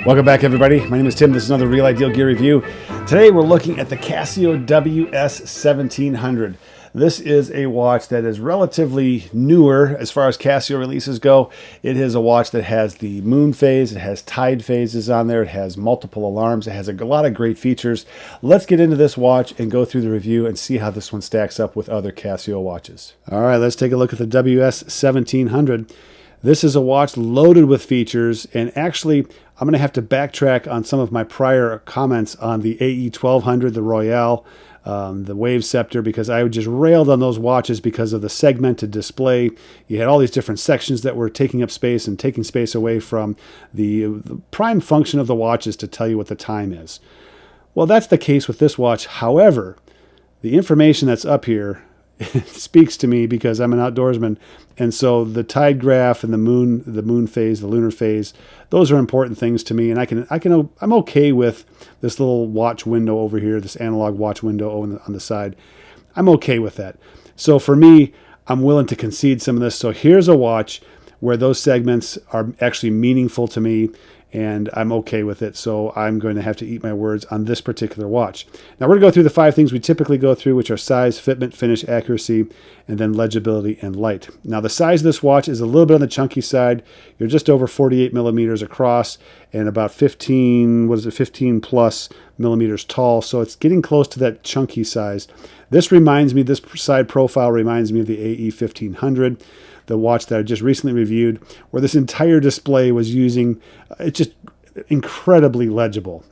Welcome back, everybody. My name is Tim. This is another Real Ideal Gear Review. Today we're looking at the Casio WS1700. This is a watch that is relatively newer as far as Casio releases go. It is a watch that has the moon phase, it has tide phases on there, it has multiple alarms, it has a lot of great features. Let's get into this watch and go through the review and see how this one stacks up with other Casio watches. All right, let's take a look at the WS1700. This is a watch loaded with features, and actually I'm going to have to backtrack on some of my prior comments on the AE1200, the Royale, the Wave Scepter, because I just railed on those watches because of the segmented display. You had all these different sections that were taking up space and taking space away from the prime function of the watch is to tell you what the time is. Well, that's the case with this watch. However, the information that's up here speaks to me because I'm an outdoorsman, and so the tide graph and the moon phase, the lunar phase, those are important things to me, and I'm okay with this little watch window over here, this analog watch window on the side. I'm okay with that. So for me, I'm willing to concede some of this. So here's a watch where those segments are actually meaningful to me, and I'm okay with it. So I'm going to have to eat my words on this particular watch. Now we're going to go through the 5 things we typically go through, which are size, fitment, finish, accuracy, and then legibility and light. Now the size of this watch is a little bit on the chunky side. You're just over 48 millimeters across and about 15 plus millimeters tall. So it's getting close to that chunky size. This side profile reminds me of the AE1500. The watch that I just recently reviewed, where this entire display was using, it's just incredibly legible.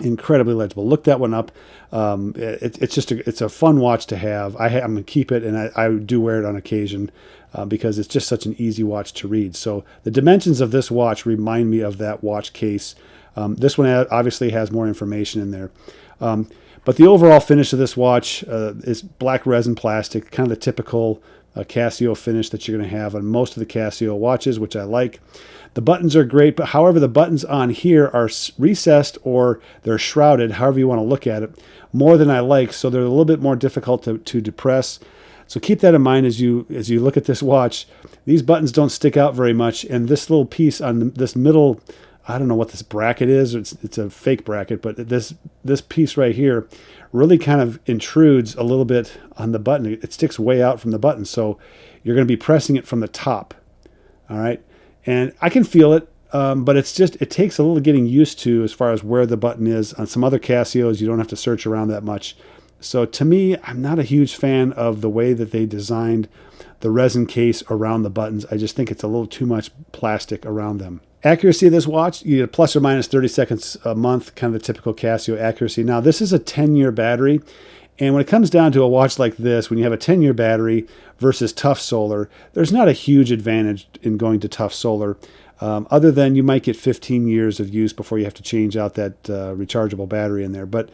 Incredibly legible. Look that one up. It's a fun watch to have. I'm going to keep it, and I do wear it on occasion because it's just such an easy watch to read. So the dimensions of this watch remind me of that watch case. This one obviously has more information in there. But the overall finish of this watch is black resin plastic, kind of the typical Casio finish that you're going to have on most of the Casio watches, which I like. The buttons are great, but however, the buttons on here are recessed or they're shrouded, however you want to look at it, more than I like, so they're a little bit more difficult to depress. So keep that in mind as you look at this watch. These buttons don't stick out very much, and this little piece on this middle, I don't know what this bracket is. It's a fake bracket, but this piece right here really kind of intrudes a little bit on the button. It sticks way out from the button, so you're going to be pressing it from the top. All right, and I can feel it, but it takes a little getting used to as far as where the button is. On some other Casios, you don't have to search around that much. So to me, I'm not a huge fan of the way that they designed the resin case around the buttons. I just think it's a little too much plastic around them. Accuracy of this watch, you get plus or minus 30 seconds a month, kind of the typical Casio accuracy. Now, this is a 10-year battery, and when it comes down to a watch like this, when you have a 10-year battery versus tough solar, there's not a huge advantage in going to tough solar, other than you might get 15 years of use before you have to change out that rechargeable battery in there. But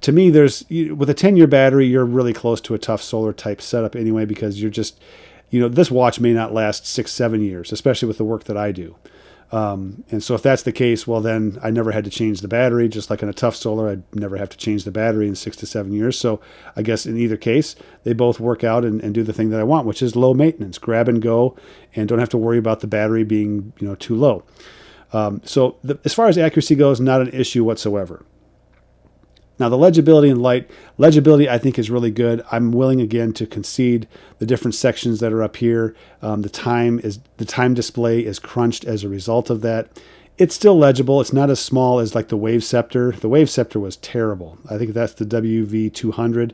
to me, with a 10-year battery, you're really close to a tough solar type setup anyway, because you're just, this watch may not last 6-7 years, especially with the work that I do. And so if that's the case, well, then I never had to change the battery. Just like in a tough solar, I'd never have to change the battery in 6 to 7 years. So I guess in either case, they both work out and do the thing that I want, which is low maintenance, grab and go, and don't have to worry about the battery being, too low. As far as accuracy goes, not an issue whatsoever. Now, the legibility and light. Legibility, I think, is really good. I'm willing, again, to concede the different sections that are up here. The time display is crunched as a result of that. It's still legible. It's not as small as like the Wave Scepter. The Wave Scepter was terrible. I think that's the WV200.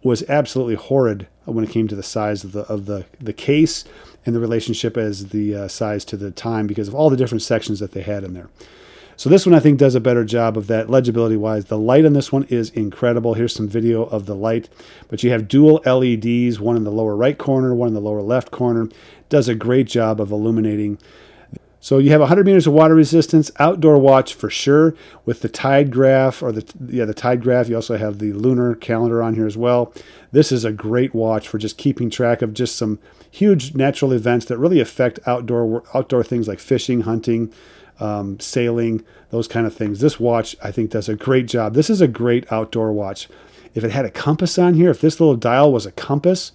Was absolutely horrid when it came to the size of the case and the relationship as the size to the time because of all the different sections that they had in there. So this one, I think, does a better job of that legibility-wise. The light on this one is incredible. Here's some video of the light. But you have dual LEDs, one in the lower right corner, one in the lower left corner. Does a great job of illuminating. So you have 100 meters of water resistance, outdoor watch for sure, with the tide graph, or the tide graph. You also have the lunar calendar on here as well. This is a great watch for just keeping track of just some huge natural events that really affect outdoor things like fishing, hunting, sailing, those kind of things. This watch, I think, does a great job. This is a great outdoor watch. If it had a compass on here, if this little dial was a compass,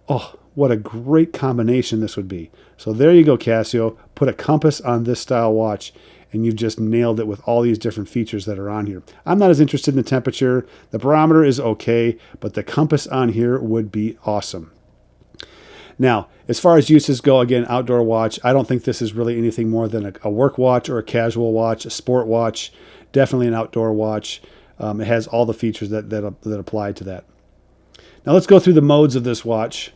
oh, what a great combination this would be. So there you go, Casio. Put a compass on this style watch, and you've just nailed it with all these different features that are on here. I'm not as interested in the temperature. The barometer is okay, but the compass on here would be awesome. Now, as far as uses go, again, outdoor watch, I don't think this is really anything more than a work watch or a casual watch, a sport watch, definitely an outdoor watch. It has all the features that apply to that. Now let's go through the modes of this watch.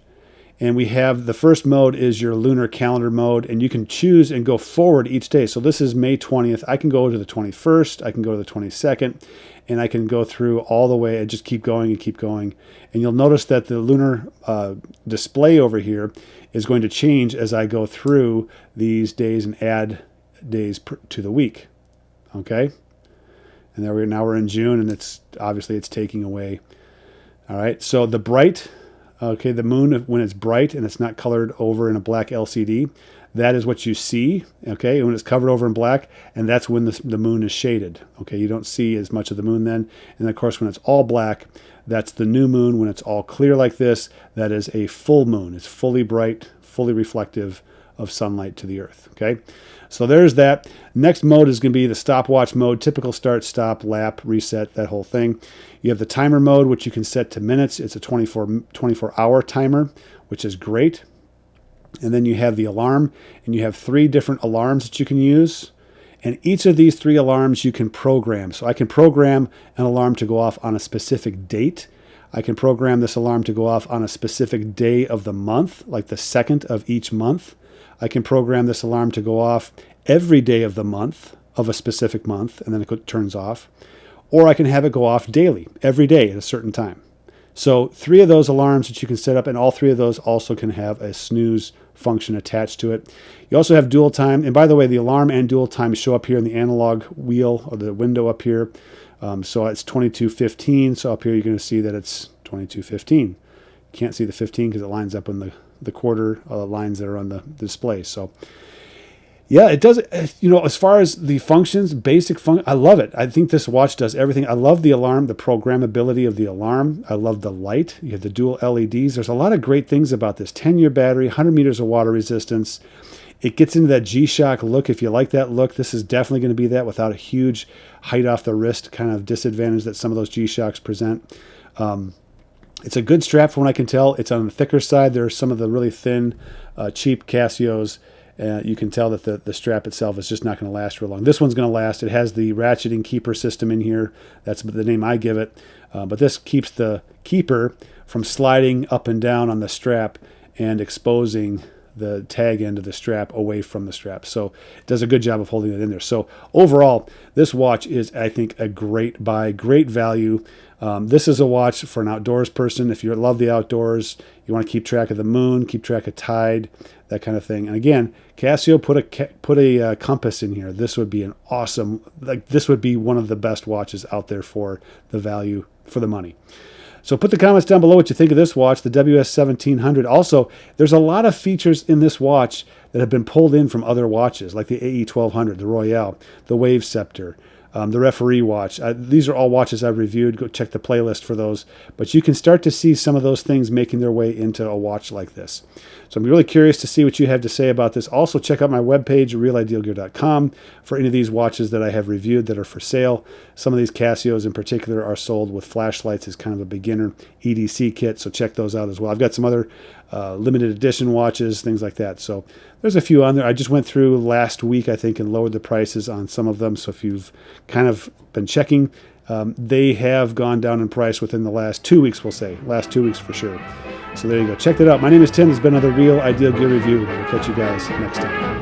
And we have the first mode is your lunar calendar mode, and you can choose and go forward each day. So this is May 20th. I can go to the 21st. I can go to the 22nd, and I can go through all the way and just keep going and keep going. And you'll notice that the lunar display over here is going to change as I go through these days and add days to the week. Okay? And now we're in June, and it's taking away. All right, so the bright... Okay, the moon, when it's bright and it's not colored over in a black LCD, that is what you see, okay, when it's covered over in black, and that's when the moon is shaded, okay? You don't see as much of the moon then. And of course, when it's all black, that's the new moon. When it's all clear like this, that is a full moon. It's fully bright, fully reflective of sunlight to the earth, okay? So there's that. Next mode is going to be the stopwatch mode, typical start, stop, lap, reset, that whole thing. You have the timer mode, which you can set to minutes. It's a 24-hour timer, which is great. And then you have the alarm, and you have 3 different alarms that you can use. And each of these 3 alarms you can program. So I can program an alarm to go off on a specific date. I can program this alarm to go off on a specific day of the month, like the 2nd of each month. I can program this alarm to go off every day of the month, of a specific month, and then it turns off. Or I can have it go off daily, every day at a certain time. So 3 of those alarms that you can set up, and all 3 of those also can have a snooze function attached to it. You also have dual time. And by the way, the alarm and dual time show up here in the analog wheel or the window up here. So it's 22:15. So up here you're going to see that it's 22:15. You can't see the 15 because it lines up in the quarter lines that are on the display. So yeah, it does, as far as the functions, basic function, I love it. I think this watch does everything. I love the alarm, the programmability of the alarm. I love the light. You have the dual LEDs. There's a lot of great things about this. 10-year battery, 100 meters of water resistance. It gets into that G-Shock look. If you like that look, this is definitely going to be that without a huge height off the wrist kind of disadvantage that some of those G-Shocks present. It's a good strap from what I can tell. It's on the thicker side. There are some of the really thin, cheap Casios. You can tell that the strap itself is just not going to last real long. This one's going to last. It has the ratcheting keeper system in here. That's the name I give it. But this keeps the keeper from sliding up and down on the strap and exposing the tag end of the strap away from the strap. So it does a good job of holding it in there. So overall, this watch is, I think, a great buy, great value. This is a watch for an outdoors person. If you love the outdoors, you want to keep track of the moon, keep track of tide, that kind of thing. And again, Casio put a compass in here. This would be an awesome, this would be one of the best watches out there for the value, for the money. So put the comments down below what you think of this watch, the WS1700. Also, there's a lot of features in this watch that have been pulled in from other watches, like the AE1200, the Royale, the Wave Scepter, the Referee watch. These are all watches I've reviewed. Go check the playlist for those. But you can start to see some of those things making their way into a watch like this. So I'm really curious to see what you have to say about this. Also, check out my webpage, realidealgear.com, for any of these watches that I have reviewed that are for sale. Some of these Casios in particular are sold with flashlights as kind of a beginner EDC kit, so check those out as well. I've got some other limited edition watches, things like that. So there's a few on there. I just went through last week, I think, and lowered the prices on some of them. So if you've kind of been checking, they have gone down in price within the last 2 weeks, we'll say. Last 2 weeks for sure. So there you go. Check that out. My name is Tim. This has been another Real Ideal Gear Review. We'll catch you guys next time.